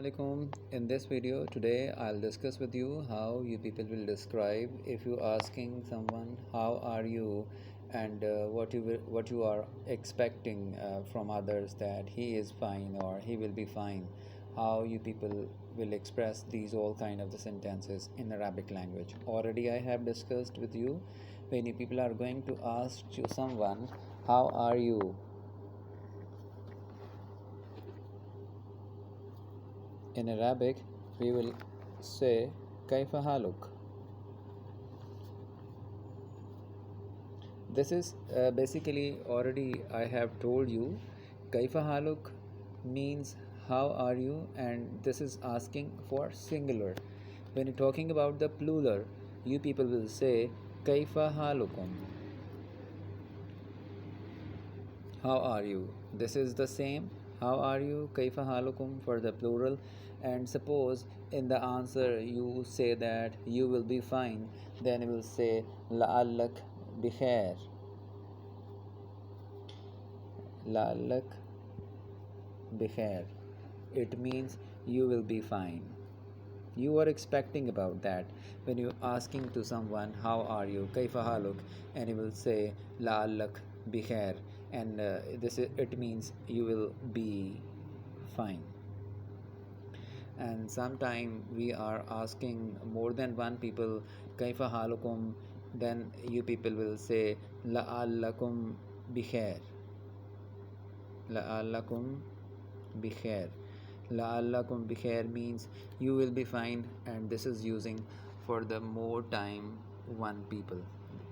Assalamualaikum. In this video today I'll discuss with you how you people will describe if you asking someone how are you and what you are expecting from others that he is fine or he will be fine. How you people will express these all kind of the sentences in Arabic language. Already I have discussed with you when you people are going to ask to someone how are you. In Arabic, we will say Kaifa haluk. This is basically already I have told you. Kaifa haluk means how are you, and this is asking for singular. When you're talking about the plural, you people will say Kaifa halukum. How are you? This is the same. How are you? Kaifa halukum for the plural. And suppose in the answer you say that you will be fine, then you will say la'allak bikhair. La'allak bikhair. It means you will be fine. You are expecting about that when you asking to someone how are you kaifa haluk, and you will say la'allak bikhair, and it means you will be fine. And sometime we are asking more than one people kaifa halukum, then you people will say la'allakum bikhair. La'allakum bikhair. La'allakum bikhair means you will be fine, and this is using for the more time one people.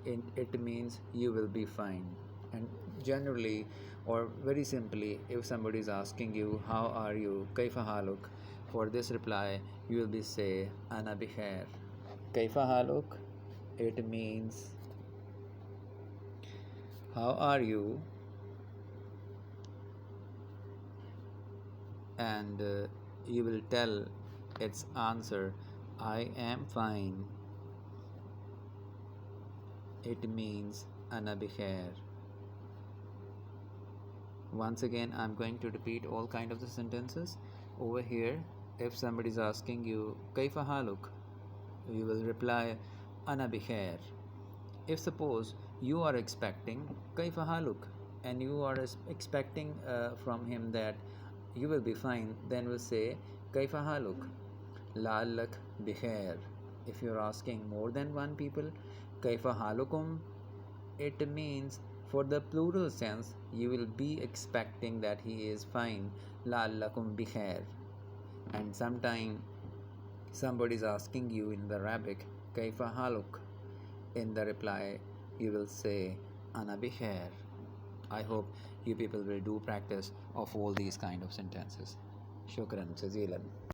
It means you will be fine. And generally or very simply, if somebody is asking you how are you kaifa haluk, for this reply you will be say ana bikhair. Kaifa haluk, it means how are you, and you will tell its answer I am fine. It means ana bikhair. Once again I'm going to repeat all kind of the sentences over here. If somebody is asking you kaifa haluk, you will reply ana bikhair. If suppose you are expecting kaifa haluk, and you are expecting from him that you will be fine, then we'll say kaifa haluk la'allak bikhair. If you're asking more than one people kaifa halukum, it means for the plural sense you will be expecting that he is fine, la'allakum bikhair. And sometime somebody is asking you in the Arabic kaifa haluk, in the reply you will say ana bikhair. I hope you people will do practice of all these kind of sentences. Shukran jazilan.